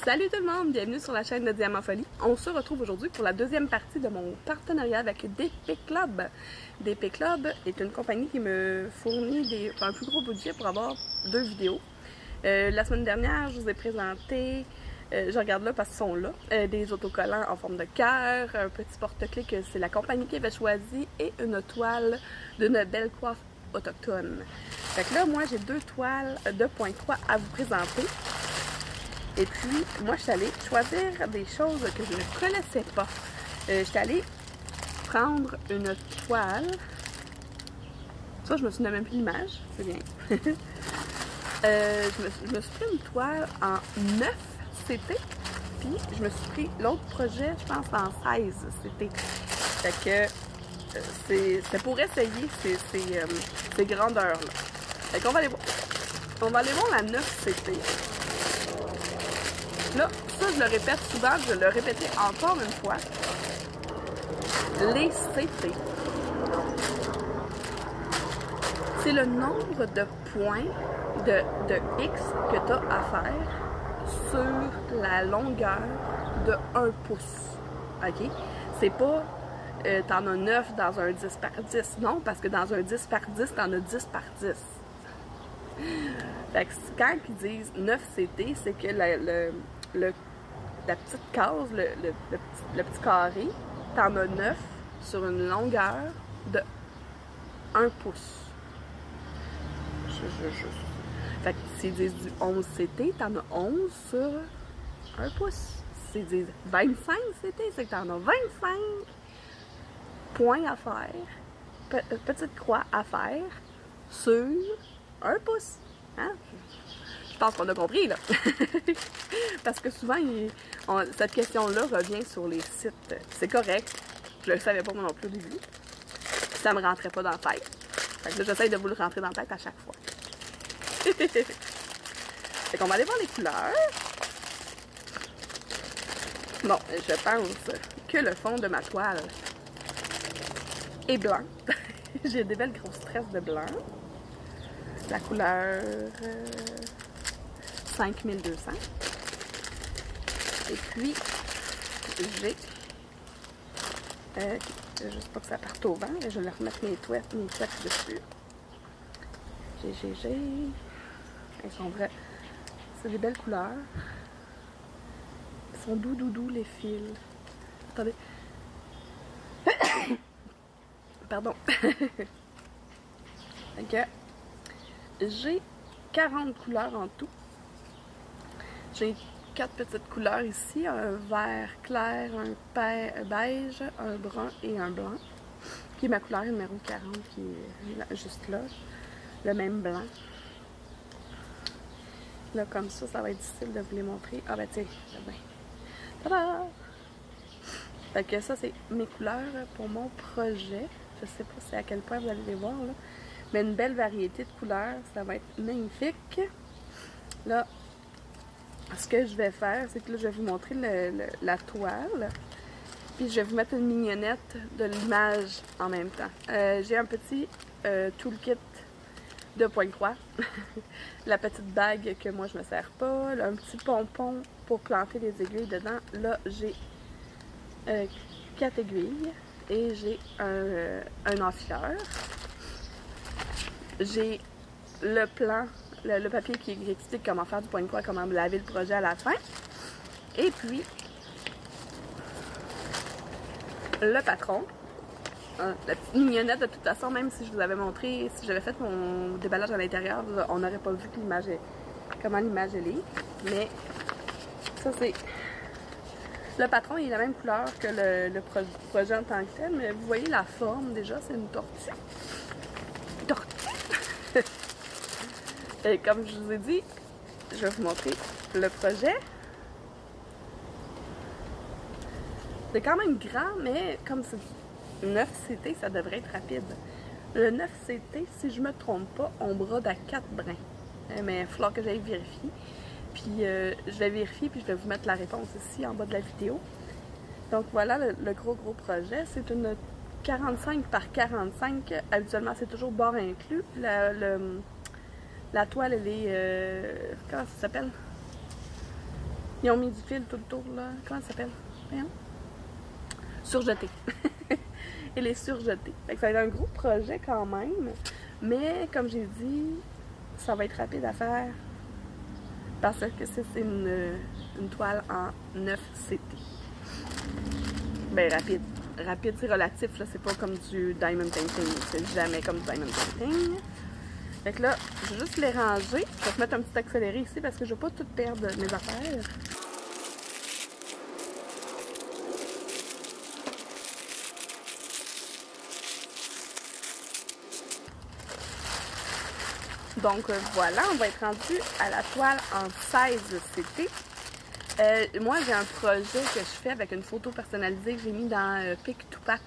Salut tout le monde, bienvenue sur la chaîne de Diamant Folie. On se retrouve aujourd'hui pour la deuxième partie de mon partenariat avec DP Club. DP Club est une compagnie qui me fournit un plus gros budget pour avoir 2 vidéos. La semaine dernière, je vous ai présenté, je regarde là parce qu'ils sont là, des autocollants en forme de cœur, un petit porte-clés que c'est la compagnie qui avait choisi et une toile d'une belle coiffe autochtone. Fait que là, moi, j'ai 2 toiles 2.3 à vous présenter. Et puis, moi, je suis allée choisir des choses que je ne connaissais pas. Je suis allée prendre une toile. Ça, je me souviens même plus de l'image. C'est bien. je me suis pris une toile en 9 CT. Puis, je me suis pris l'autre projet, je pense, en 16 CT. Fait que c'est pour essayer ces grandeurs-là. Fait qu'on va aller voir. On va aller voir la 9 CT. Là, ça, je le répète souvent, je le répétais encore une fois. Les CT, c'est le nombre de points de X que tu as à faire sur la longueur de 1 pouce. OK? C'est pas t'en as 9 dans un 10 par 10. Non, parce que dans un 10 par 10, t'en as 10 par 10. Fait que quand ils disent 9 CT, c'est que la petite case, le petit carré, t'en as 9 sur une longueur de 1 pouce. Fait que s'ils disent du 11 CT, t'en as 11 sur 1 pouce. S'ils disent 25 CT, c'est que t'en as 25 points à faire, petite croix à faire sur 1 pouce. Hein? Je pense qu'on a compris, là. Parce que souvent, cette question-là revient sur les sites. C'est correct. Je le savais pas moi non plus au début. Ça me rentrait pas dans la tête. Fait que là, j'essaye de vous le rentrer dans la tête à chaque fois. Fait qu'on va aller voir les couleurs. Bon, je pense que le fond de ma toile est blanc. J'ai des belles grosses tresses de blanc. La couleur 5200. Et puis, j'ai, juste pas que ça parte au vent, je vais remettre mes touettes dessus. J'ai. Elles sont vraies. C'est des belles couleurs. Ils sont doux les fils. Attendez. Pardon. Ok. J'ai 40 couleurs en tout. J'ai 4 petites couleurs ici, un vert clair, un beige, un brun et un blanc, qui est ma couleur numéro 40, qui est juste là, le même blanc. Là, comme ça va être difficile de vous les montrer. Ah ben tiens, c'est bien. Tada! Fait que ça, c'est mes couleurs pour mon projet. Je sais pas si à quel point vous allez les voir, là. Mais une belle variété de couleurs, ça va être magnifique. Là, ce que je vais faire, c'est que là, je vais vous montrer la toile. Puis je vais vous mettre une mignonnette de l'image en même temps. J'ai un petit toolkit de pointe-croix. La petite bague que moi je me sers pas. Là, un petit pompon pour planter les aiguilles dedans. Là, j'ai 4 aiguilles. Et j'ai un enfileur. J'ai le plan, le papier qui explique comment faire du point-croix, comment laver le projet à la fin. Et puis, le patron. La petite mignonnette, de toute façon, même si je vous avais montré, si j'avais fait mon déballage à l'intérieur, on n'aurait pas vu que comment l'image elle est. Mais ça, c'est... Le patron, il est la même couleur que le projet en tant que tel, mais vous voyez la forme déjà, c'est une tortue. Et comme je vous ai dit, je vais vous montrer le projet. C'est quand même grand, mais comme c'est 9 CT, ça devrait être rapide. Le 9 CT, si je me trompe pas, on brode à 4 brins. Mais il va falloir que j'aille vérifier. Puis je vais vérifier, puis je vais vous mettre la réponse ici en bas de la vidéo. Donc voilà le gros projet. C'est une 45 par 45. Habituellement, c'est toujours bord inclus. La toile, elle est... comment ça s'appelle? Ils ont mis du fil tout le tour, là. Comment ça s'appelle? Voyons. Surjeté. Elle est surjetée. Fait que ça va être un gros projet quand même. Mais comme j'ai dit, ça va être rapide à faire. Parce que c'est une toile en 9 CT. Ben rapide. Rapide, c'est relatif, là. C'est pas comme du diamond painting. C'est jamais comme du diamond painting. Fait que là, je vais juste les ranger. Je vais te mettre un petit accéléré ici parce que je veux pas tout perdre mes affaires. Donc voilà, on va être rendu à la toile en 16 CT. Moi, j'ai un projet que je fais avec une photo personnalisée que j'ai mis dans Pick to Pact.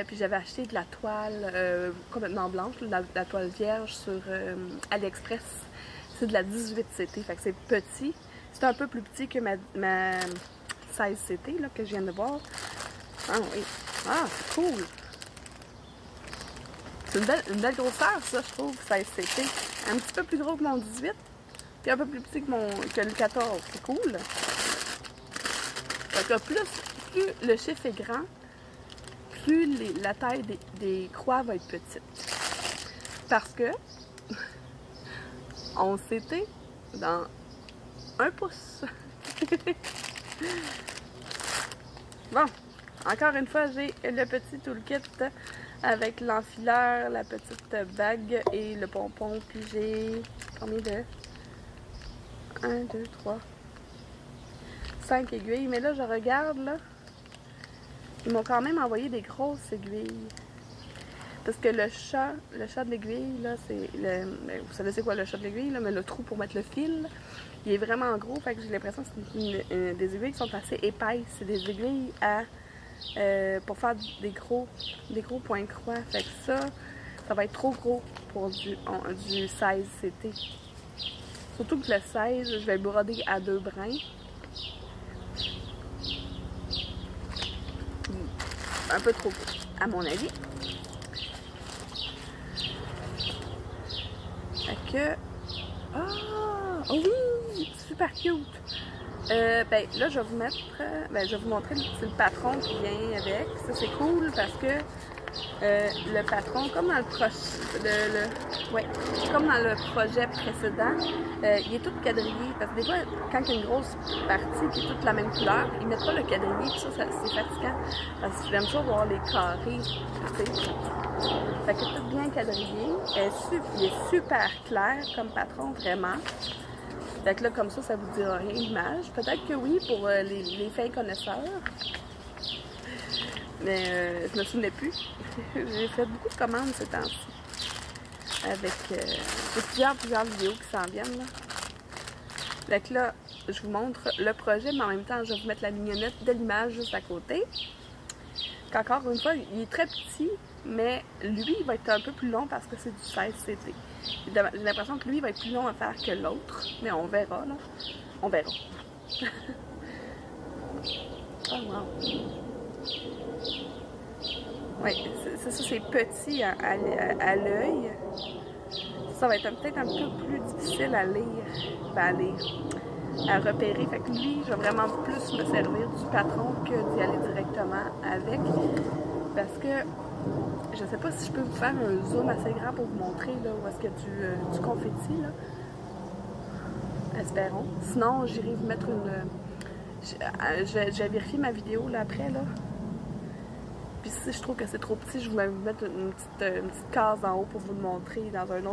Puis j'avais acheté de la toile complètement blanche, de la toile vierge sur AliExpress. C'est de la 18 CT, fait que c'est petit. C'est un peu plus petit que ma 16 CT là, que je viens de voir. Ah oui, ah c'est cool! C'est une belle grosseur, ça, je trouve, 16 CT. Un petit peu plus gros que mon 18, puis un peu plus petit que le 14. C'est cool. Donc, plus le chiffre est grand, plus la taille des croix va être petite. Parce que, 11 CT dans 1 pouce. Bon, encore une fois, j'ai le petit toolkit avec l'enfileur, la petite bague et le pompon. Puis j'ai combien de 1, 2, 3, 5 aiguilles. Mais là, je regarde, là. Ils m'ont quand même envoyé des grosses aiguilles. Parce que le chat de l'aiguille, là, c'est le... Vous savez c'est quoi le chat de l'aiguille, là, mais le trou pour mettre le fil, il est vraiment gros. Fait que j'ai l'impression que c'est des aiguilles qui sont assez épaisses. C'est des aiguilles à... pour faire des gros points croix. Fait que ça va être trop gros pour du 16 CT. Surtout que le 16, je vais le broder à 2 brins. Un peu trop gros, à mon avis. Fait que... Ah! Oh oui! Super cute! Ben là, je vais vous mettre... je vais vous montrer le patron qui vient avec. Ça, c'est cool parce que le patron, comme dans comme dans le projet précédent, il est tout quadrillé. Parce que des fois, quand il y a une grosse partie qui est toute la même couleur, il mettra le quadrillé, puis ça c'est fatigant. Parce que j'aime toujours voir les carrés, tu sais. Fait que tout bien quadrillé. Il est super clair comme patron, vraiment. Fait que là, comme ça vous dira rien l'image. Peut-être que oui, pour les fins connaisseurs. Mais je me souvenais plus. J'ai fait beaucoup de commandes ces temps-ci. Avec plusieurs vidéos qui s'en viennent. Là. Fait que là, je vous montre le projet, mais en même temps, je vais vous mettre la mignonnette de l'image juste à côté. Qu'encore une fois, il est très petit, mais lui, il va être un peu plus long parce que c'est du 16 CT. J'ai l'impression que lui, il va être plus long à faire que l'autre, mais on verra, là. On verra. Oh, wow. Oui, c'est ça, c'est petit à l'œil. Ça va être peut-être un peu plus difficile à lire, à repérer. Fait que lui, je vais vraiment plus me servir du patron que d'y aller directement avec. Parce que je sais pas si je peux vous faire un zoom assez grand pour vous montrer là, où est-ce qu'il y a du confetti. Là. Espérons. Sinon, j'irai vous mettre une... Je vais vérifier ma vidéo là, après. Là. Puis si je trouve que c'est trop petit, je vais vous mettre une petite case en haut pour vous le montrer dans une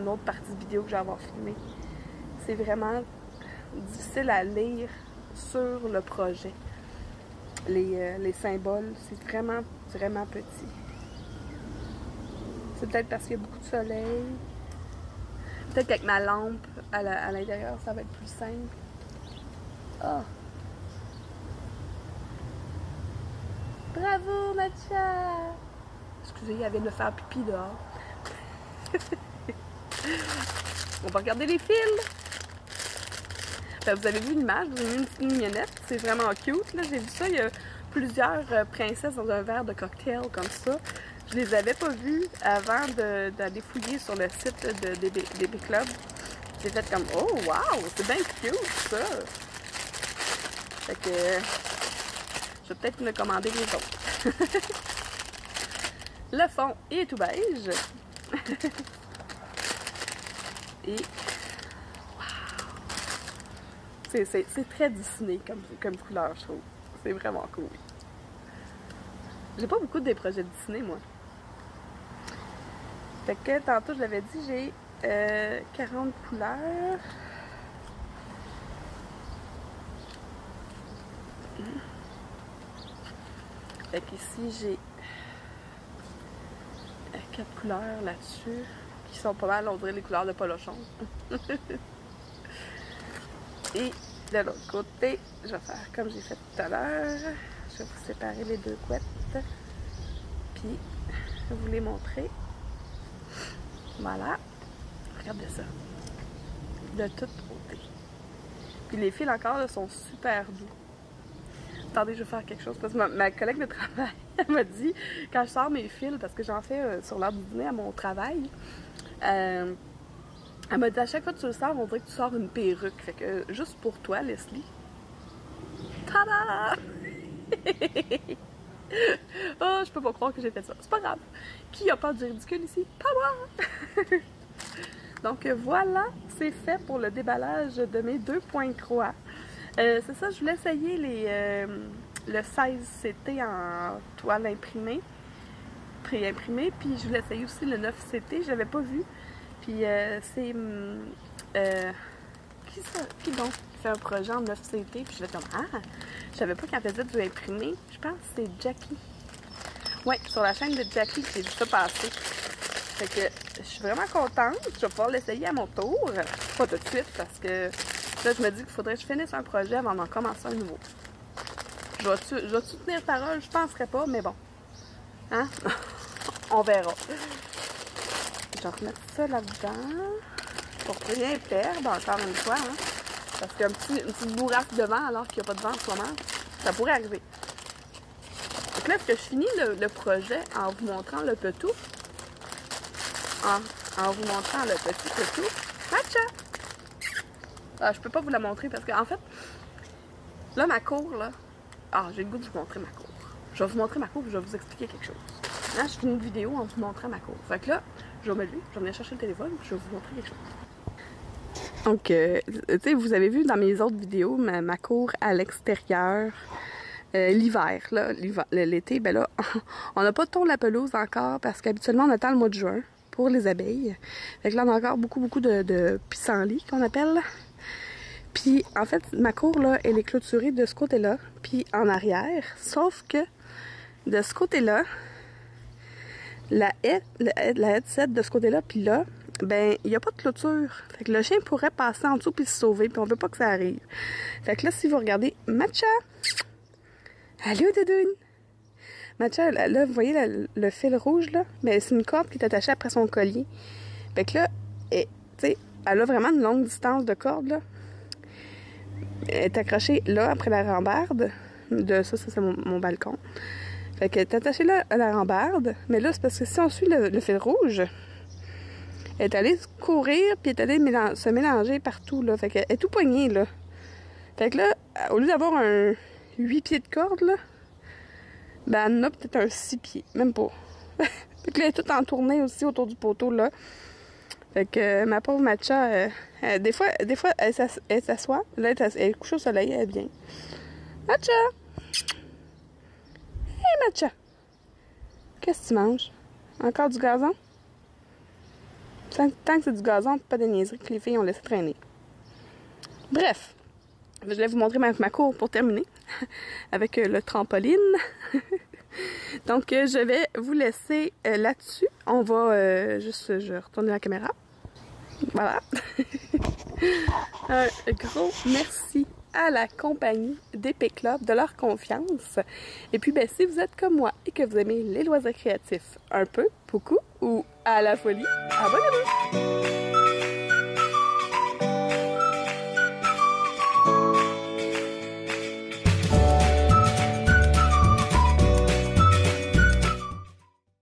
autre partie de vidéo que je vais avoir filmée. C'est vraiment difficile à lire sur le projet. Les symboles, c'est vraiment, vraiment petit. C'est peut-être parce qu'il y a beaucoup de soleil. Peut-être qu'avec ma lampe à l'intérieur, ça va être plus simple. Ah! Bravo, Matcha! Excusez, il vient de faire pipi dehors. On va regarder les fils. Ben, vous avez vu l'image, vous avez vu une petite mignonnette. C'est vraiment cute. J'ai vu ça, il y a plusieurs princesses dans un verre de cocktail comme ça. Je les avais pas vues avant d'aller fouiller sur le site des Club. J'ai fait comme, oh wow, c'est bien cute ça! Fait que je vais peut-être me commander les autres. Le fond est tout beige. Et wow! C'est très Disney comme couleur, je trouve. C'est vraiment cool. J'ai pas beaucoup des projets Disney, moi. Fait que tantôt, je l'avais dit, j'ai 40 couleurs. Fait qu'ici, j'ai 4 couleurs là-dessus, qui sont pas mal, on dirait les couleurs de polochon. Et de l'autre côté, je vais faire comme j'ai fait tout à l'heure. Je vais vous séparer les deux couettes. Puis, je vais vous les montrer. Voilà. Regardez ça. De tous côtés. Puis les fils encore là, sont super doux. Attendez, je vais faire quelque chose parce que ma collègue de travail, elle m'a dit, quand je sors mes fils, parce que j'en fais sur l'heure du dîner à mon travail, elle m'a dit à chaque fois que tu le sors, on dirait que tu sors une perruque. Fait que juste pour toi, Leslie. Tada! Oh, je peux pas croire que j'ai fait ça. C'est pas grave. Qui a peur du ridicule ici? Pas moi! Donc voilà, c'est fait pour le déballage de mes 2 points croix. C'est ça, je voulais essayer le 16CT en toile imprimée, pré-imprimée, puis je voulais essayer aussi le 9CT, je l'avais pas vu. Puis c'est... qui donc fait un projet en 9CT, puis je vais comme, ah, je savais pas qu'elle faisait du imprimé. Je pense que c'est Jackie. Ouais, sur la chaîne de Jackie, j'ai vu ça passer. Fait que je suis vraiment contente. Je vais pouvoir l'essayer à mon tour. Pas tout de suite, parce que là, je me dis qu'il faudrait que je finisse un projet avant d'en commencer un nouveau. Je vais-tu tenir parole? Je penserais pas, mais bon. Hein? On verra. Je vais remettre ça là-dedans. Pour rien perdre, encore une fois. Hein? Parce qu'une petite bourrasque de vent, alors qu'il n'y a pas de vent en ce moment, ça pourrait arriver. Donc là, est-ce que je finis le projet en vous montrant le petou? En vous montrant le petit petou. Matcha! Ah, je peux pas vous la montrer parce que, en fait, là, ma cour, là. Ah, j'ai le goût de vous montrer ma cour. Je vais vous montrer ma cour et je vais vous expliquer quelque chose. Là, je finis une vidéo en vous montrant ma cour. Fait que là, je vais me lever, je vais venir chercher le téléphone et je vais vous montrer quelque chose. Donc, tu sais, vous avez vu dans mes autres vidéos ma cour à l'extérieur. L'hiver, là, l'été, ben là, on n'a pas de tour de la pelouse encore parce qu'habituellement, on attend le mois de juin pour les abeilles. Fait que là, on a encore beaucoup de pissenlits qu'on appelle. Puis, en fait, ma cour, là, elle est clôturée de ce côté-là, puis en arrière. Sauf que, de ce côté-là, la headset de ce côté-là, puis là, ben, il n'y a pas de clôture. Fait que le chien pourrait passer en dessous puis se sauver, puis on veut pas que ça arrive. Fait que là, si vous regardez, Matcha! Allô, Doudoune! Matcha, là, vous voyez le fil rouge, là? Ben, c'est une corde qui est attachée après son collier. Fait que là, tu sais, elle a vraiment une longue distance de corde, là. Elle est accrochée là, après la rambarde. Ça c'est mon balcon. Fait qu'elle est attachée là à la rambarde. Mais là, c'est parce que si on suit le fil rouge, elle est allée courir, puis elle est allée se mélanger partout, là. Fait qu'elle est tout poignée, là. Fait que là, au lieu d'avoir un 8 pieds de corde, là, ben, elle en a peut-être un 6 pieds. Même pas. Fait que là, elle est toute en tournée aussi autour du poteau, là. Fait que ma pauvre Matcha, des fois elle s'assoit. Là, elle est couchée au soleil, elle est bien. Matcha! Hey, Matcha! Qu'est-ce que tu manges? Encore du gazon? Tant que c'est du gazon, pas des niaiseries que les filles ont laissé traîner. Bref, je vais vous montrer ma cour pour terminer avec le trampoline. Donc, je vais vous laisser là-dessus. On va je retourne la caméra. Voilà. Un gros merci à la compagnie d'Épée Club de leur confiance. Et puis, ben, si vous êtes comme moi et que vous aimez les loisirs créatifs un peu, beaucoup ou à la folie, abonnez-vous!